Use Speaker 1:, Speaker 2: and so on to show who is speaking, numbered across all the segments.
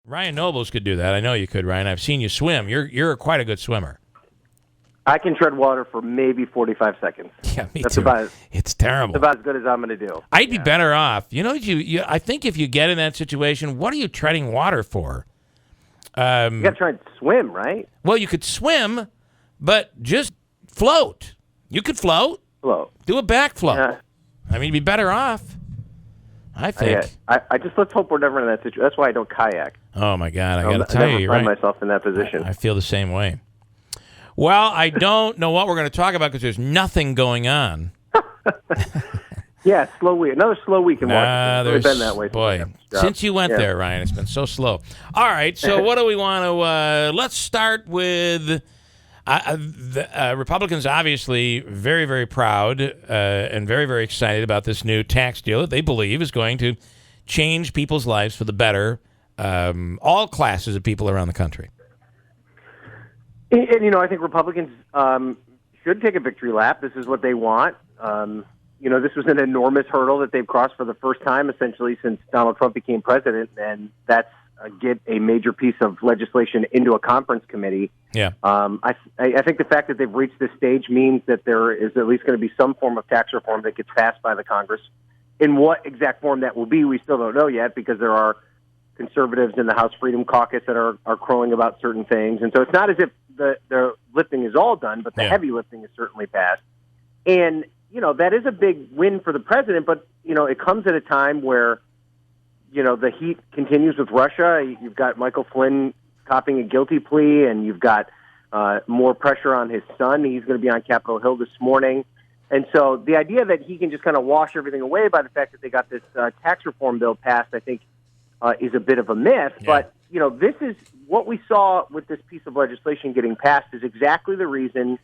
Speaker 1: Ryan Nobles could do that. I know you could, Ryan. I've seen you swim. You're quite a good swimmer.
Speaker 2: I can tread water for maybe 45 seconds.
Speaker 1: Yeah, me
Speaker 2: That's
Speaker 1: too.
Speaker 2: About,
Speaker 1: it's terrible.
Speaker 2: That's about as good as I'm going to do.
Speaker 1: I'd be better off. You know, I think if you get in that situation, what are you treading water for?
Speaker 2: You got to try and swim, right?
Speaker 1: Well, you could swim, but just float. You could float.
Speaker 2: Float.
Speaker 1: Do a back float.
Speaker 2: Yeah.
Speaker 1: I mean, you'd be better off, I think.
Speaker 2: I just let's hope we're never in that situation. That's why I don't kayak.
Speaker 1: Oh, my God. I got to tell you,
Speaker 2: I never find myself in that position.
Speaker 1: I feel the same way. Well, I don't know what we're going to talk about because there's nothing going on.
Speaker 2: Yeah, slow week. Another slow week in Washington. It's been that way.
Speaker 1: Boy, since you went there, Ryan, it's been so slow. All right, so what do we want to... let's start with... the Republicans obviously very, very proud and very, very excited about this new tax deal that they believe is going to change people's lives for the better, all classes of people around the country.
Speaker 2: And, I think Republicans should take a victory lap. This is what they want. This was an enormous hurdle that they've crossed for the first time, essentially, since Donald Trump became president, and that's get a major piece of legislation into a conference committee.
Speaker 1: Yeah.
Speaker 2: I think the fact that they've reached this stage means that there is at least going to be some form of tax reform that gets passed by the Congress. In what exact form that will be, we still don't know yet, because there are conservatives in the House Freedom Caucus that are crowing about certain things. And so it's not as if the lifting is all done, but the heavy lifting is certainly passed. And, that is a big win for the president, but, it comes at a time where, the heat continues with Russia. You've got Michael Flynn copping a guilty plea, and you've got more pressure on his son. He's going to be on Capitol Hill this morning. And so the idea that he can just kind of wash everything away by the fact that they got this tax reform bill passed, I think, is a bit of a myth. Yeah. But, this is what we saw with this piece of legislation getting passed is exactly the reason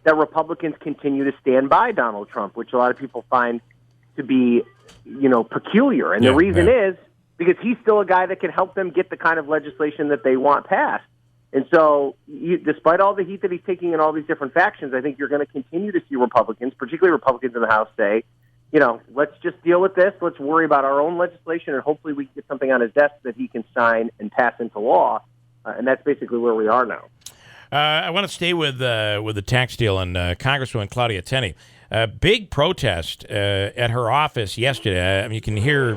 Speaker 2: that Republicans continue to stand by Donald Trump, which a lot of people find to be, peculiar. And the reason is because he's still a guy that can help them get the kind of legislation that they want passed. And so despite all the heat that he's taking in all these different factions, I think you're going to continue to see Republicans, particularly Republicans in the House, say, let's just deal with this. Let's worry about our own legislation, and hopefully we can get something on his desk that he can sign and pass into law. And that's basically where we are now.
Speaker 1: I want to stay with the tax deal and Congresswoman Claudia Tenney. Big protest at her office yesterday. I mean, you can hear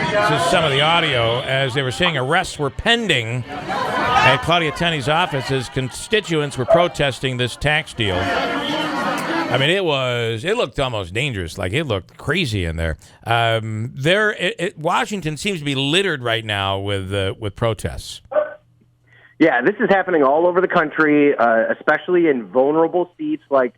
Speaker 1: this is some of the audio as they were saying arrests were pending at Claudia Tenney's office as constituents were protesting this tax deal. I mean, it looked almost dangerous. Like, it looked crazy in there. Washington seems to be littered right now with protests.
Speaker 2: Yeah, this is happening all over the country, especially in vulnerable seats like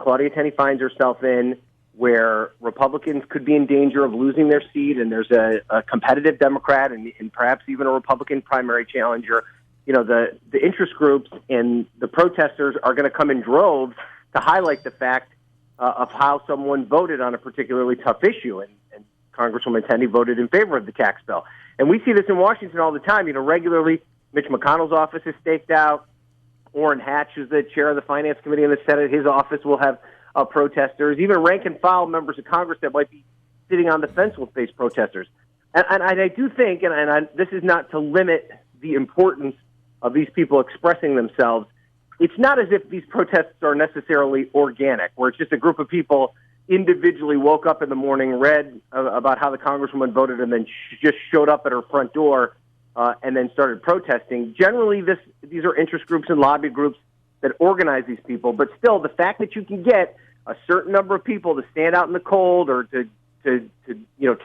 Speaker 2: Claudia Tenney finds herself in, where Republicans could be in danger of losing their seat, and there's a competitive Democrat and perhaps even a Republican primary challenger. The interest groups and the protesters are going to come in droves to highlight the fact of how someone voted on a particularly tough issue. And Congresswoman Tenney voted in favor of the tax bill. And we see this in Washington all the time. Regularly, Mitch McConnell's office is staked out. Orrin Hatch, who's the chair of the Finance Committee in the Senate, his office will have protesters. Even rank-and-file members of Congress that might be sitting on the fence will face protesters. And I do think, this is not to limit the importance of these people expressing themselves, it's not as if these protests are necessarily organic, where it's just a group of people individually woke up in the morning, read about how the Congresswoman voted, and then just showed up at her front door and then started protesting. Generally, these are interest groups and lobby groups that organize these people. But still, the fact that you can get a certain number of people to stand out in the cold or to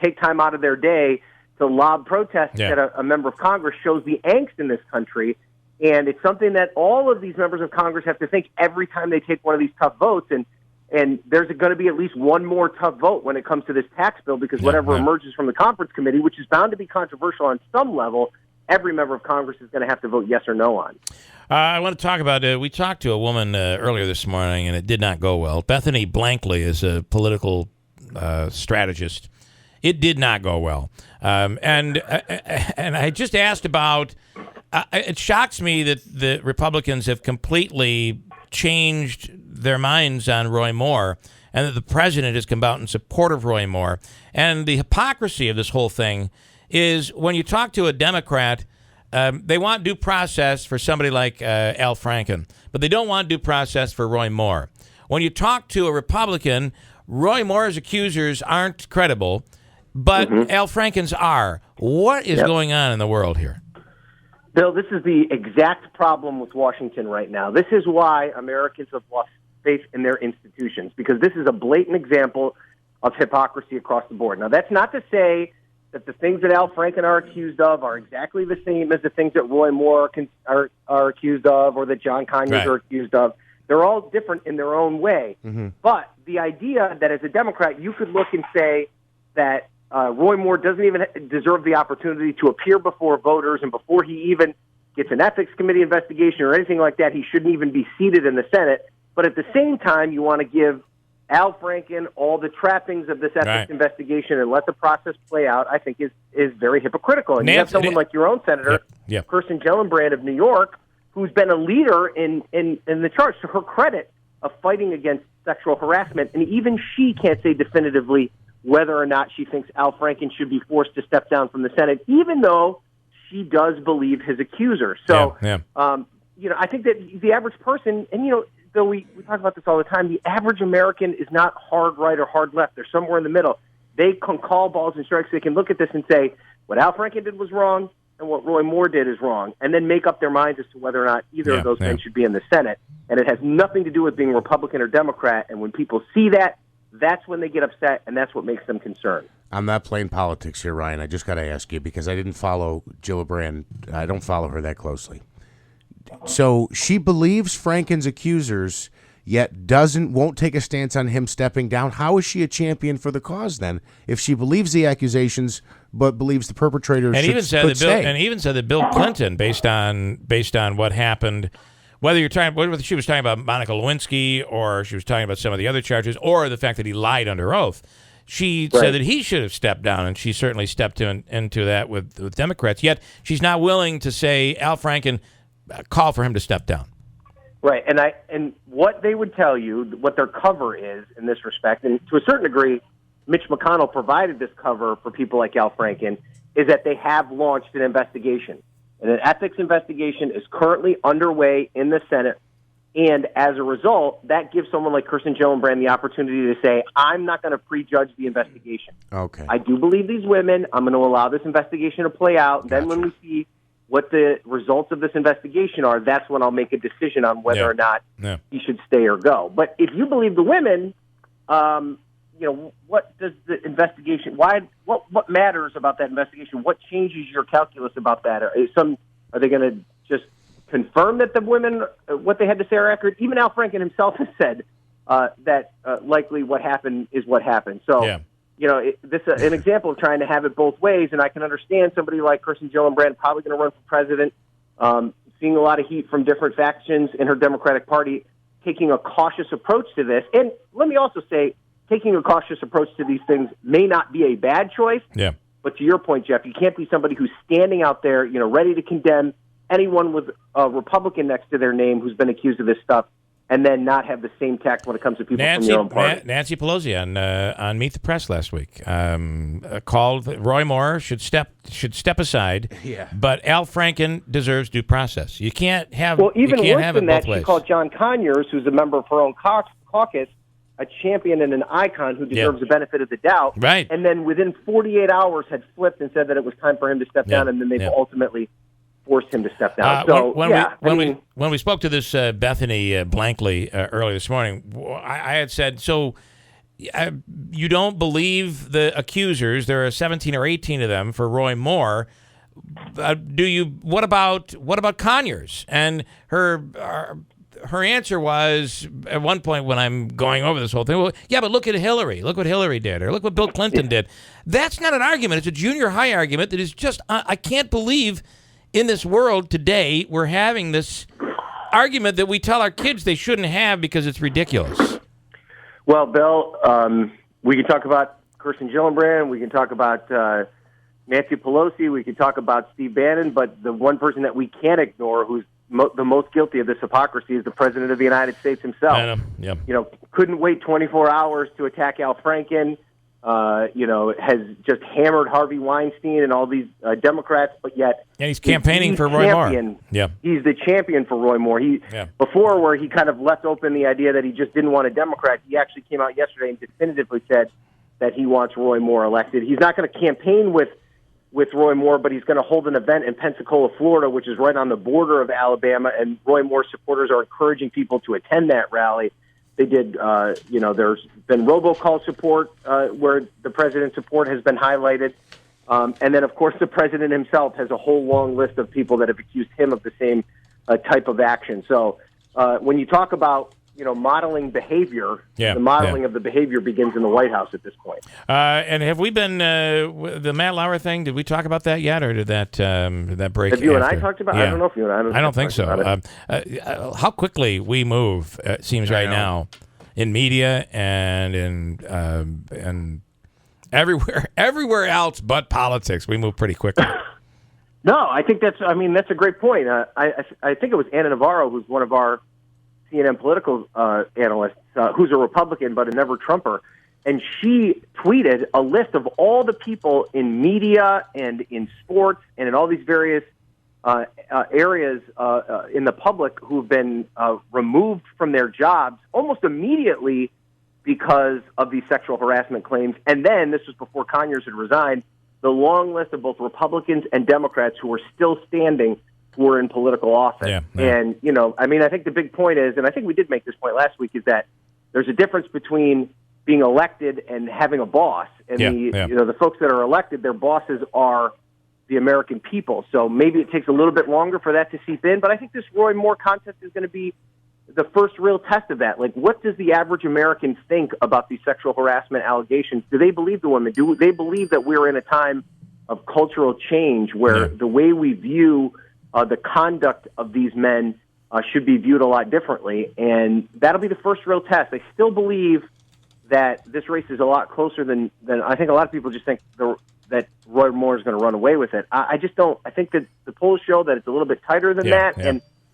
Speaker 2: take time out of their day to lob protests at a member of Congress shows the angst in this country. And it's something that all of these members of Congress have to think every time they take one of these tough votes. And there's going to be at least one more tough vote when it comes to this tax bill, because whatever emerges from the conference committee, which is bound to be controversial on some level, every member of Congress is going to have to vote yes or no on.
Speaker 1: I want to talk about, we talked to a woman earlier this morning, and it did not go well. Bethany Blankley is a political strategist. It did not go well. And I just asked about, it shocks me that the Republicans have completely changed their minds on Roy Moore, and that the president has come out in support of Roy Moore. And the hypocrisy of this whole thing is when you talk to a Democrat, they want due process for somebody like Al Franken, but they don't want due process for Roy Moore. When you talk to a Republican, Roy Moore's accusers aren't credible, but Al Franken's are. What is going on in the world here?
Speaker 2: Bill, this is the exact problem with Washington right now. This is why Americans have lost faith in their institutions, because this is a blatant example of hypocrisy across the board. Now, that's not to say that the things that Al Franken are accused of are exactly the same as the things that Roy Moore are accused of, or that John Conyers are accused of. They're all different in their own way. But the idea that as a Democrat you could look and say that Roy Moore doesn't even deserve the opportunity to appear before voters, and before he even gets an ethics committee investigation or anything like that, he shouldn't even be seated in the Senate. But at the same time, you want to give Al Franken all the trappings of this ethics investigation and let the process play out, I think is very hypocritical. And you have someone like your own senator, Kirsten Gillibrand of New York, who's been a leader in the charge, to her credit, of fighting against sexual harassment. And even she can't say definitively whether or not she thinks Al Franken should be forced to step down from the Senate, even though she does believe his accusers. So, I think that the average person, and, Bill, we talk about this all the time, the average American is not hard right or hard left. They're somewhere in the middle. They can call balls and strikes. They can look at this and say, what Al Franken did was wrong and what Roy Moore did is wrong, and then make up their minds as to whether or not either of those men should be in the Senate. And it has nothing to do with being Republican or Democrat. And when people see that, that's when they get upset, and that's what makes them concerned.
Speaker 3: I'm not playing politics here, Ryan. I just got to ask you, because I didn't follow Gillibrand. I don't follow her that closely. So she believes Franken's accusers, yet won't take a stance on him stepping down. How is she a champion for the cause then, if she believes the accusations but bellews the perpetrators should stay?
Speaker 1: And even said that Bill Clinton, based on what happened, whether she was talking about Monica Lewinsky or she was talking about some of the other charges or the fact that he lied under oath, she said that he should have stepped down, and she certainly stepped into that with Democrats. Yet she's not willing to say Al Franken call for him to step down.
Speaker 2: Right, and what they would tell you, what their cover is in this respect, and to a certain degree, Mitch McConnell provided this cover for people like Al Franken, is that they have launched an investigation. And an ethics investigation is currently underway in the Senate, and as a result, that gives someone like Kirsten Gillibrand the opportunity to say, I'm not going to prejudge the investigation.
Speaker 3: Okay.
Speaker 2: I do believe these women. I'm going to allow this investigation to play out. Gotcha. Then when we see what the results of this investigation are, that's when I'll make a decision on whether or not he should stay or go. But if you believe the women, what does the investigation? What matters about that investigation? What changes your calculus about that? Are they going to just confirm that the women, what they had to say are accurate? Even Al Franken himself has said that likely what happened is what happened. So. This is an example of trying to have it both ways, and I can understand somebody like Kirsten Gillibrand probably going to run for president, seeing a lot of heat from different factions in her Democratic Party, taking a cautious approach to this. And let me also say, taking a cautious approach to these things may not be a bad choice.
Speaker 1: Yeah.
Speaker 2: But to your point, Jeff, you can't be somebody who's standing out there, ready to condemn anyone with a Republican next to their name who's been accused of this stuff, and then not have the same tact when it comes to people from your own party.
Speaker 1: Nancy Pelosi on Meet the Press last week called Roy Moore should step aside. Yeah. But Al Franken deserves due process. You can't have.
Speaker 2: Well, even
Speaker 1: worse
Speaker 2: than that, she called John Conyers, who's a member of her own caucus, a champion and an icon who deserves the benefit of the doubt.
Speaker 1: Right.
Speaker 2: And then within 48 hours had flipped and said that it was time for him to step down, and then they've ultimately forced him to step down.
Speaker 1: When we spoke to this Bethany Blankley earlier this morning, I had said, so you don't believe the accusers? There are 17 or 18 of them for Roy Moore. Do you? What about Conyers? And her answer was, at one point when I'm going over this whole thing, well, yeah, but look at Hillary. Look what Hillary did, or look what Bill Clinton did. That's not an argument. It's a junior high argument that is just, I can't believe in this world today we're having this argument that we tell our kids they shouldn't have because it's ridiculous.
Speaker 2: Well, Bill, we can talk about Kirsten Gillibrand. We can talk about Nancy Pelosi. We can talk about Steve Bannon. But the one person that we can't ignore who's the most guilty of this hypocrisy is the President of the United States himself.
Speaker 1: I know. Yep.
Speaker 2: Couldn't wait 24 hours to attack Al Franken. has just hammered Harvey Weinstein and all these Democrats, but yet
Speaker 1: he's campaigning for Roy Moore. Yeah,
Speaker 2: he's the champion for Roy Moore. Before, where he kind of left open the idea that he just didn't want a Democrat, he actually came out yesterday and definitively said that he wants Roy Moore elected. He's not going to campaign with Roy Moore, but he's going to hold an event in Pensacola, Florida, which is right on the border of Alabama, and Roy Moore supporters are encouraging people to attend that rally. They did, there's been robocall support where the president's support has been highlighted. And then, of course, the president himself has a whole long list of people that have accused him of the same type of action. So when you talk about, modeling behavior, the modeling of the behavior begins in the White House at this point.
Speaker 1: And have we been, the Matt Lauer thing, did we talk about that yet, or did that break?
Speaker 2: Have you and I talked about it? I don't know if you and I
Speaker 1: don't think so. How quickly we move, it seems right now, in media and in everywhere else but politics, we move pretty quickly.
Speaker 2: No, I think that's a great point. I think it was Anna Navarro, who's one of our CNN political analysts, who's a Republican but a never Trumper, and she tweeted a list of all the people in media and in sports and in all these various areas in the public who've been removed from their jobs almost immediately because of these sexual harassment claims. And then, this was before Conyers had resigned, the long list of both Republicans and Democrats who are still standing who are in political office. And, I think the big point is, and I think we did make this point last week, is that there's a difference between being elected and having a boss. And the folks that are elected, their bosses are the American people. So maybe it takes a little bit longer for that to seep in. But I think this Roy Moore contest is going to be the first real test of that. Like, what does the average American think about these sexual harassment allegations? Do they believe the women? Do they believe that we're in a time of cultural change where the way we view the conduct of these men should be viewed a lot differently? And that'll be the first real test. I still believe that this race is a lot closer than I think a lot of people just think that Roy Moore is going to run away with it. I just don't. I think that the polls show that it's a little bit tighter than that.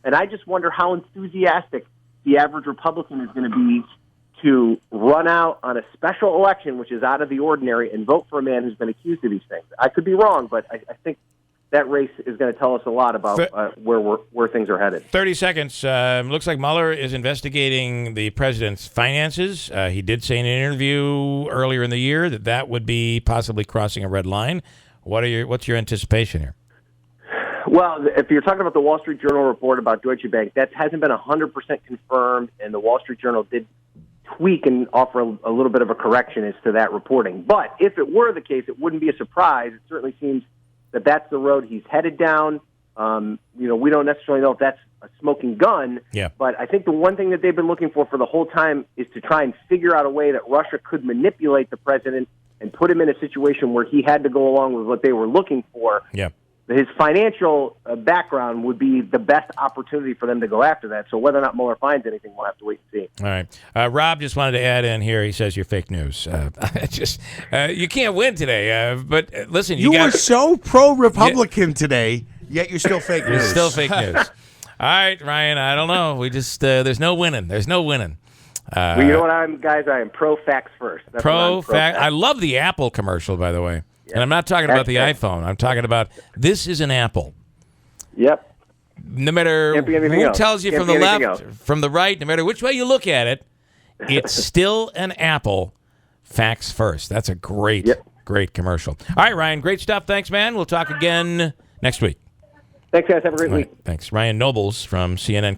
Speaker 2: And I just wonder how enthusiastic the average Republican is going to be to run out on a special election, which is out of the ordinary, and vote for a man who's been accused of these things. I could be wrong, but I think that race is going to tell us a lot about where things are headed.
Speaker 1: 30 seconds. Looks like Mueller is investigating the president's finances. He did say in an interview earlier in the year that would be possibly crossing a red line. What's your anticipation here?
Speaker 2: Well, if you're talking about the Wall Street Journal report about Deutsche Bank, that hasn't been 100% confirmed, and the Wall Street Journal did tweak and offer a little bit of a correction as to that reporting. But if it were the case, it wouldn't be a surprise. It certainly seems that that's the road he's headed down. We don't necessarily know if that's a smoking gun, but I think the one thing that they've been looking for the whole time is to try and figure out a way that Russia could manipulate the president and put him in a situation where he had to go along with what they were looking for. His financial background would be the best opportunity for them to go after that. So whether or not Mueller finds anything, we'll have to wait and see.
Speaker 1: All right. Rob just wanted to add in here. He says you're fake news. You can't win today. But listen,
Speaker 3: you were so pro-Republican today, yet you're still fake news.
Speaker 1: You're still fake news. All right, Ryan, I don't know. We just there's no winning. There's no winning.
Speaker 2: Well, you know what I am pro-facts first.
Speaker 1: Pro-fact. I love the Apple commercial, by the way. And I'm not talking about the iPhone. I'm talking about this is an apple.
Speaker 2: Yep.
Speaker 1: No matter who tells you from the left, from the right, no matter which way you look at it, it's still an apple. Facts first. That's a great commercial. All right, Ryan, great stuff. Thanks, man. We'll talk again next week.
Speaker 2: Thanks, guys. Have a great week.
Speaker 1: Thanks. Ryan Nobles from CNN.